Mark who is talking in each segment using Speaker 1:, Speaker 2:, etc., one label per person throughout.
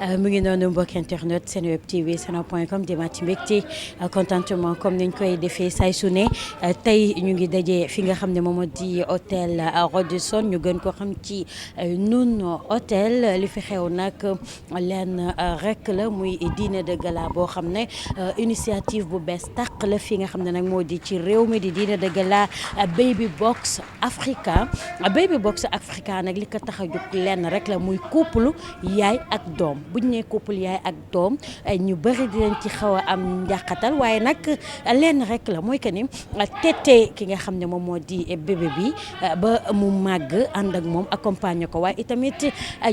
Speaker 1: mu ngi noonu mbokk internet Senweb TV senweb.com di ci mbégte contentement comme niñ koy defee say su ne tey ñu ngi daje fi nga xam ne moom moo di hôtel Radisson ñu gën ko xam ci Noon hôtel li fi xew nag leen rek la muy dîner de gala boo xam ne initiative bu bees tàq la fi nga xam ne nag moo di ci réew mi di dîner de gala Baby Box Africa Baby Box Africa nag li ko tax a jóg lenn rek la muy couple yaay ak doom buñ ne couple yaay ak doom ñu bëri di leen ci xaw a am njàqatal waaye nag lenn rek la mooy que ni tete ki nga xam ne moom moo di bébé bi ba mu màgg ànd ak moom accompagner ko waaye itamit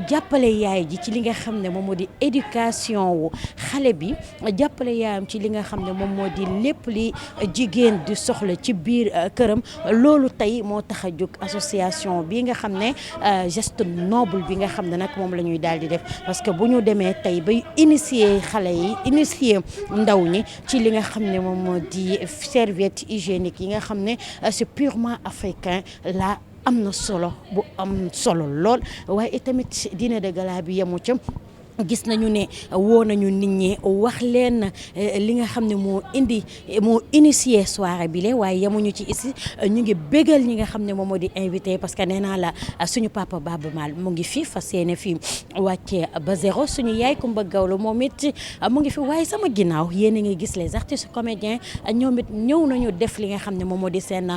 Speaker 1: jàppale yaay ji ci li nga xam ne moom moo di éducation wu xale bi jàppale yaayam ci li nga xam ne moom moo di lépp li jigéen di soxla ci biir këram loolu tey moo tax a jóg association bi nga xam ne geste noble bi nga xam ne nag moom la ñuy daal di def parce que bu ñu demee tey bay initier xale yi initier ndaw ñi ci li nga xam ne moom moo di serviette hygiénique yi nga xam ne c'est purement africain la am na solo bu am solo lool waaye itamit dîner de gala bi yemu ca gis nañu ne woo nañu nit ñi wax leen li nga xam ne moo initié soirée bi le waaye yemuñu ci ici ñu ngi bégal ñi nga xam ne moom moo di invité parce que nee naa la suñu papa Baba Maal mu ngi fi fas yéene fi wàcce ba zéro suñu yaay Kumba Gawlo moom it mu ngi fi waaye sama ginnaaw yéen a ngi gis les artistes comédiens ñoom it ñëw nañu def li nga xam ne moom moo di seen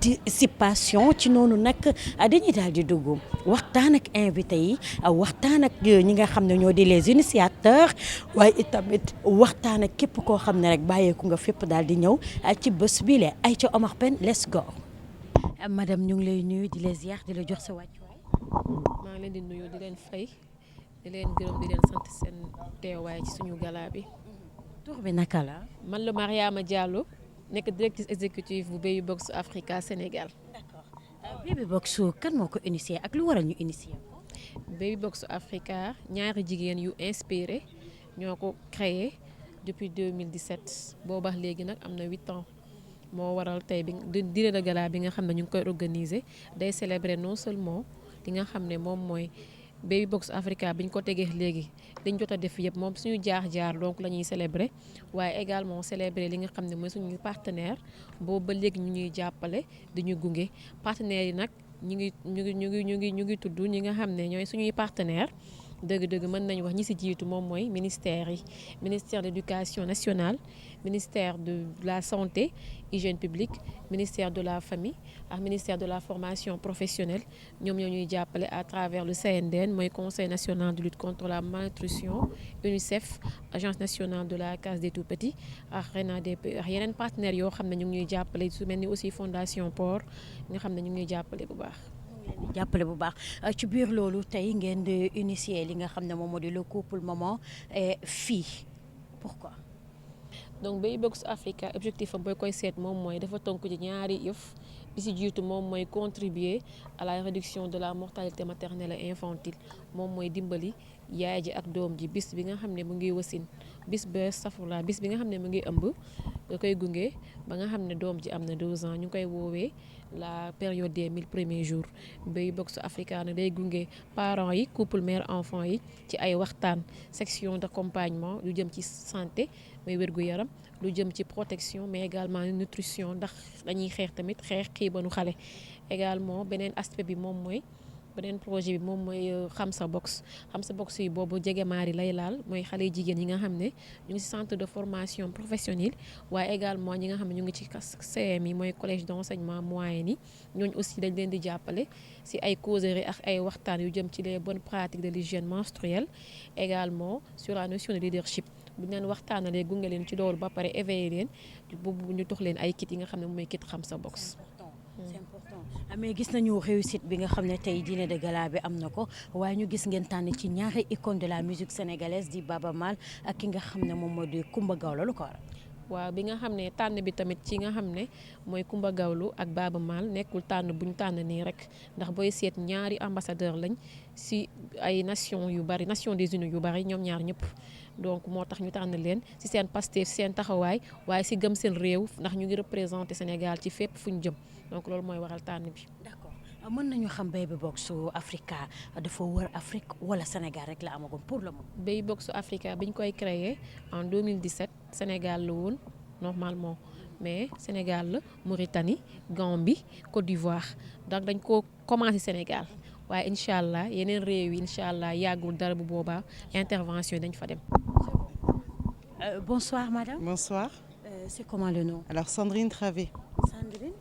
Speaker 1: participation ci noonu nag dañuy daal di dugg waxtaan ak invité yi waxtaan ak ñi nga xam ñoo di les initiateurs waaye itamit waxtaan ak képp koo xam ne rek bàyyeeku nga fépp daal di ñëw ci bés bi le ay ca Omar Pène let's go. Madame ñu ngi lay nuyu di la ziar di la jox sa wàccuwaay.
Speaker 2: maa ngi leen di nuyu di leen fay di leen gërëm di leen sant seen teewaay ci suñu gala bi.
Speaker 1: tur bi naka la.
Speaker 2: man la Mariama Diallo nekk directrice exécutive bu Baby Box Africa Sénégal.
Speaker 1: d'accord Baby Box kan moo ko initié ak lu waral ñu initié ko.
Speaker 2: Baby Box Africa ñaari jigéen yu inspiré ñoo ko créé depuis 2017 booba léegi nag am na 8 ans moo waral tey bi dîner de gala bi nga xam ne ñu ngi koy organiser day célébrer non seulement li nga xam ne moom mooy Baby Box Africa bi ñu ko tegee léegi dañ jot a def yëpp moom suñu jaar-jaar donc la ñuy célébrer waaye également célébrer li nga xam ne mooy suñu partenaire boobu ba léegi ñu ñuy jàppale di ñu gunge partenaires yi nag. ñu ngi tudd ñi nga xam ne ñooy suñuy partenaire dëgg-dëgg mën nañu wax ñi ci jiitu moom mooy ministère yi ministère de l'éducation nationale ministère de la santé hygiène publique ministère de la famille ak ministère de la formation professionnelle ñoom ñoo ñuy jàppale à travers le CNDN mooy conseil national de lutte contre la malnutrition UNICEF agence nationale de la case des tout-petits ak RENADP ak yeneen partenaires yoo xam ne ñu ngi ñuy jàppale su mel ni aussi fondation Port nga xam ne ñu ngi ñuy jàppale bu baax.
Speaker 1: jàppale bu baax ci biir loolu tey ngeen di initier li nga xam ne moom moo di le couple maman et fille pourquoi.
Speaker 2: donc Baby Box Africa objectif am booy koy seet moom mooy dafa tënk ci ñaari yëf bi ci jiitu moom mooy contribuer à la réduction de la mortalité maternelle et infantile moom mooy dimbali yaay ji ak doom ji bis bi nga xam ne mu ngi wasin bis ba safurla bis bi nga xam ne mu ngi ëmb nga koy gunge ba nga xam ne doom ji am na 2 ans ñu ngi koy woowee la période des 1000 premiers jours Baby Box Africa nag day gunge parents yi couple mère enfant yi ci ay waxtaan section d'accompagnement lu jëm ci santé mooy wér-gu-yaram lu jëm ci protection mais également nutrition ndax dañuy xeex tamit xeex xiibanu xale également beneen aspect bi moom mooy beneen projet bi moom mooy xam sa box yi boobu jege maari lay laal mooy xale jigéen yi nga xam ne ñu ngi ci centre de formation professionnelle waaye également ñi nga xam ne ñu ngi ci CM yi mooy collège d'enseignement moyen yi ñooñu aussi dañ leen di jàppale ci ay causeries ak ay waxtaan yu jëm ci les bonnes pratiques de l'hygiène menstruelle également sur la notion de leadership bu ñu leen waxtaanalee gunge leen ci loolu ba pare éveiller leen boobu ñu tox leen ay kit yi nga xam ne mooy kit xam sa box.
Speaker 1: c'est important mais gis nañu réussite bi nga xam ne tey dîner de gala bi am na ko waaye ñu gis ngeen tànn ci ñaari icône de la musique sénégalaise di Baba Maal ak ki nga xam ne moom moo di Kumba Gawlo lu ko waral.
Speaker 2: waaw bi nga xam ne tànn bi tamit ci nga xam ne mooy Kumba Gawlo ak Baba Maal nekkul tànn bu ñu tànn nii rek ndax booy seet ñaari ambassadeur lañ ci ay nation yu bari Nations Unies yu bari ñoom ñaar ñëpp donc moo tax ñu tànn leen ci seen Pastef seen taxawaay waaye ci gëm seen réew ndax ñu ngi représenté Sénégal ci fépp fu ñu jëm donc loolu mooy waral tànn bi.
Speaker 1: d'accord mën nañu xam Baby Box Africa dafa wër Afrique wala Sénégal rek la amagum pour le moment.
Speaker 2: Baby Box Africa bi ñu koy créé en 2017 Sénégal la woon normalement mais Sénégal la Mauritanie Gambie Côte d'Ivoire donc dañ ko commencé Sénégal waaye incha allah yeneen réew yi incha allah yàggul dara bu boobaa intervention dañ fa dem.
Speaker 1: Bonsoir madame.
Speaker 3: Bonsoir.
Speaker 1: C'est comment le nom?
Speaker 3: Alors Sandrine Travé.
Speaker 1: Sandrine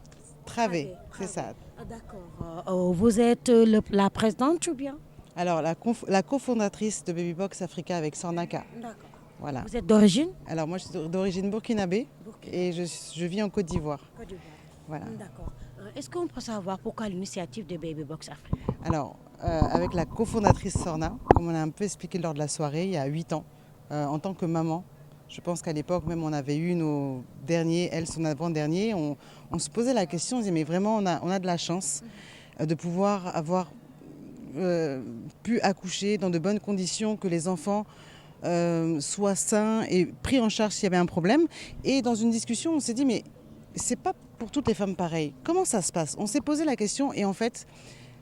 Speaker 3: Travé, c'est ça.
Speaker 1: D'accord. Vous êtes la présidente ou bien?
Speaker 3: Alors la cofondatrice de Baby Box Africa avec Sornaka.
Speaker 1: D'accord.
Speaker 3: Voilà.
Speaker 1: Vous êtes d'origine?
Speaker 3: Alors moi je suis d'origine burkinabé et je vis en Côte d'Ivoire.
Speaker 1: Côte d'Ivoire.
Speaker 3: Voilà.
Speaker 1: D'accord. Est-ce qu'on peut savoir pourquoi l'initiative de Baby Box Africa?
Speaker 3: Alors avec la cofondatrice Sorna, comme on a un peu expliqué lors de la soirée, il y a 8 ans, en tant que maman, je pense qu'à l'époque même on avait eu nos derniers, elle son avant-dernier, on se posait la question, on se disait mais vraiment on a de la chance de pouvoir avoir pu accoucher dans de bonnes conditions, que les enfants soient sains et pris en charge s'il y avait un problème. Et dans une discussion on s'est dit mais c'est pas pour toutes les femmes pareil. Comment ça se passe? On s'est posé la question et en fait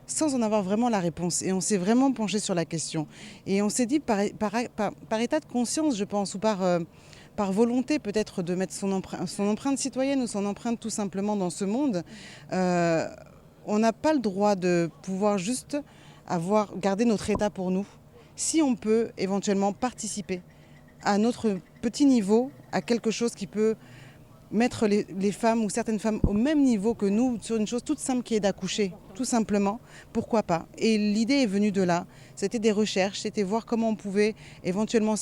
Speaker 3: sans en avoir vraiment la réponse. Et on s'est vraiment penché sur la question. Et on s'est dit, par état de conscience, je pense, ou par volonté peut-être de mettre son empreinte citoyenne ou son empreinte tout simplement dans ce monde, on n'a pas le droit de pouvoir juste garder notre état pour nous. Si on peut éventuellement participer à notre petit niveau, à quelque chose qui peut mettre les femmes ou certaines femmes au même niveau que nous sur une chose toute simple qui est d'accoucher, tout simplement, pourquoi pas. Et l'idée est venue de là, c'était des recherches, c'était voir comment on pouvait éventuellement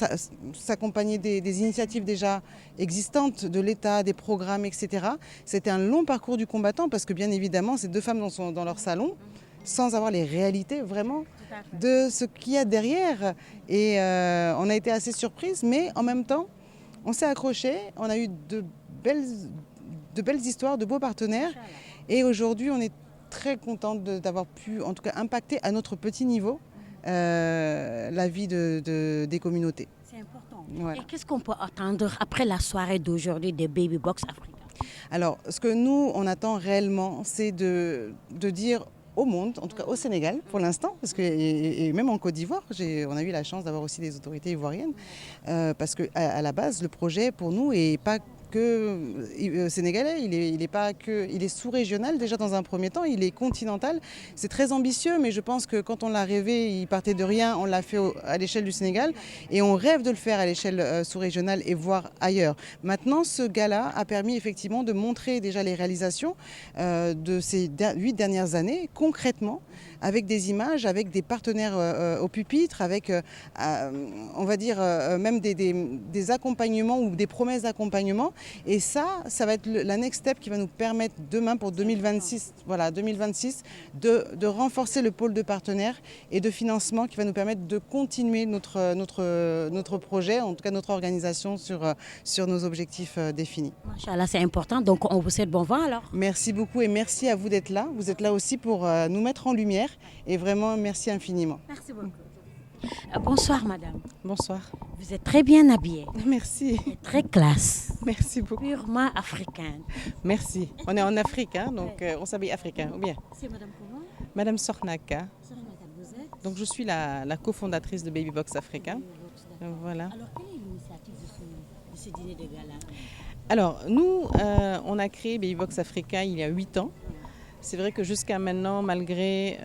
Speaker 3: s'accompagner des initiatives déjà existantes de l'État, des programmes, etc. C'était un long parcours du combattant parce que bien évidemment, ces deux femmes dans leur salon, sans avoir les réalités vraiment de ce qu'il y a derrière. Et on a été assez surprises, mais en même temps, on s'est accroché, on a eu de belles histoires, de beaux partenaires. Et aujourd'hui, on est très contente d'avoir pu, en tout cas, impacter à notre petit niveau la vie des communautés.
Speaker 1: C'est important.
Speaker 3: Voilà.
Speaker 1: Et qu'est-ce qu'on peut attendre après la soirée d'aujourd'hui de Baby Box Africa?
Speaker 3: Alors, ce que nous, on attend réellement, c'est de dire au monde, en tout cas au Sénégal pour l'instant, parce que et même en Côte d'Ivoire, on a eu la chance d'avoir aussi des autorités ivoiriennes, parce que à la base, le projet pour nous est pas que sénégalais, il est sous-régional déjà dans un premier temps, il est continental. C'est très ambitieux, mais je pense que quand on l'a rêvé, il partait de rien, on l'a fait à l'échelle du Sénégal et on rêve de le faire à l'échelle sous-régionale et voire ailleurs. Maintenant, ce gala a permis effectivement de montrer déjà les réalisations de ces 8 dernières années, concrètement, avec des images, avec des partenaires au pupitre, avec, on va dire, même des accompagnements ou des promesses d'accompagnement. Et ça va être la next step qui va nous permettre demain pour 2026, voilà, 2026 de renforcer le pôle de partenaires et de financement qui va nous permettre de continuer notre projet, en tout cas notre organisation sur nos objectifs définis.
Speaker 1: Machallah, c'est important, donc on vous souhaite bon vent alors.
Speaker 3: Merci beaucoup et merci à vous d'être là. Vous êtes là aussi pour nous mettre en lumière et vraiment merci infiniment.
Speaker 1: Merci beaucoup. Bonsoir madame.
Speaker 3: Bonsoir.
Speaker 1: Vous êtes très bien habillée.
Speaker 3: Merci.
Speaker 1: Très classe.
Speaker 3: Merci beaucoup.
Speaker 1: Purement africaine.
Speaker 3: Merci. On est en Afrique, hein, donc on s'habille africain, ou bien.
Speaker 1: C'est madame comment?
Speaker 3: Madame Sornaka.
Speaker 1: Vous êtes?
Speaker 3: Donc je suis la cofondatrice de Baby Box Africa. Donc, voilà.
Speaker 1: Alors quelle est l'initiative de ce dîner de gala?
Speaker 3: Alors nous, on a créé Baby Box Africa il y a 8 ans. C'est vrai que jusqu'à maintenant, malgré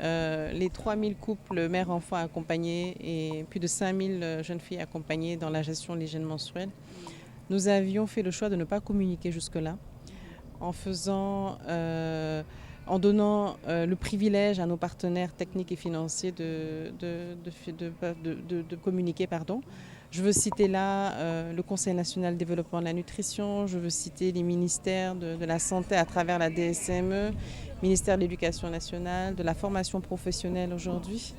Speaker 3: les 3000 couples mères-enfants accompagnés et plus de 5000 jeunes filles accompagnées dans la gestion de l'hygiène menstruelle, nous avions fait le choix de ne pas communiquer jusque-là, en donnant le privilège à nos partenaires techniques et financiers de communiquer. Je veux citer là le Conseil national du développement de la nutrition, je veux citer les ministères de la santé à travers la DSME, ministère de l'Éducation nationale, de la formation professionnelle aujourd'hui.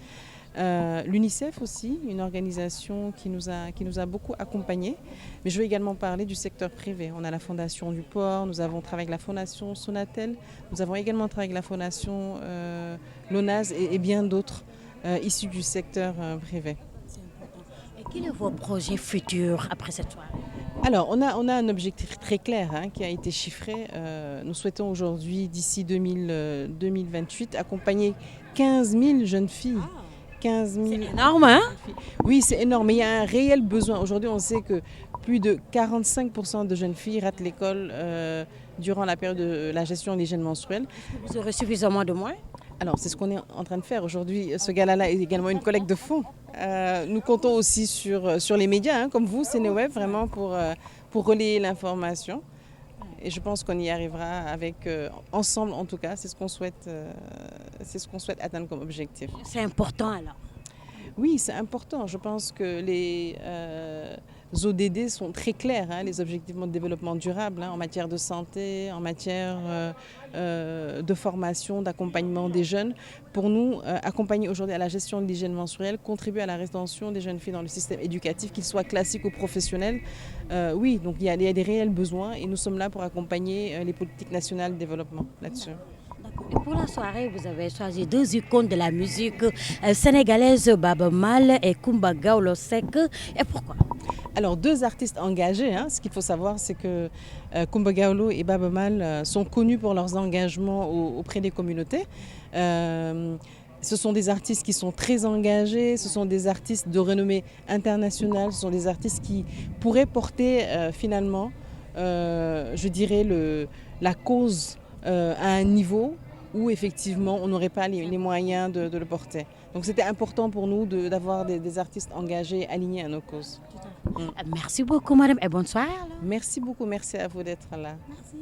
Speaker 3: L'UNICEF aussi, une organisation qui nous a beaucoup accompagnés. Mais je veux également parler du secteur privé. On a la Fondation du Port, nous avons travaillé avec la Fondation Sonatel, nous avons également travaillé avec la Fondation Lonase et bien d'autres issus du secteur privé.
Speaker 1: Et quel est vos projets futurs après cette soirée?
Speaker 4: Alors, on a un objectif très clair qui a été chiffré. Nous souhaitons aujourd'hui, d'ici 2028, accompagner 15 000 jeunes filles. 15 000
Speaker 1: C'est énorme, hein?
Speaker 4: filles. Oui, c'est énorme, mais il y a un réel besoin. Aujourd'hui, on sait que plus de 45% de jeunes filles ratent l'école durant la période de la gestion de l'hygiène menstruelle.
Speaker 1: Vous aurez suffisamment de moyens?
Speaker 4: Alors, c'est ce qu'on est en train de faire aujourd'hui. Ce gala-là est également une collecte de fonds. Nous comptons aussi sur les médias, comme vous, Sénéweb, vraiment pour relayer l'information. Et je pense qu'on y arrivera ensemble, en tout cas. C'est ce qu'on souhaite atteindre comme objectif.
Speaker 1: C'est important alors.
Speaker 4: Oui, c'est important. Je pense que les ODD sont très clairs, les objectifs de développement durable, en matière de santé, en matière de formation, d'accompagnement des jeunes. Pour nous, accompagner aujourd'hui à la gestion de l'hygiène menstruelle, contribuer à la rétention des jeunes filles dans le système éducatif, qu'il soit classique ou professionnel. Oui, donc il y a des réels besoins et nous sommes là pour accompagner les politiques nationales de développement là-dessus.
Speaker 1: Et pour la soirée, vous avez choisi deux icônes de la musique sénégalaise, Baba Mal et Kumba Gawlo Seck. Et pourquoi?
Speaker 4: Alors, deux artistes engagés. Ce qu'il faut savoir, c'est que Kumba Gawlo et Baba Mal sont connus pour leurs engagements auprès des communautés. Ce sont des artistes qui sont très engagés, ce sont des artistes de renommée internationale, ce sont des artistes qui pourraient porter finalement, je dirais, la cause à un niveau où effectivement on n'aurait pas les moyens de le porter. Donc c'était important pour nous d'avoir des artistes engagés, alignés à nos causes.
Speaker 1: Merci beaucoup, madame, et bonne soirée.
Speaker 4: Merci beaucoup, merci à vous d'être là.
Speaker 1: Merci.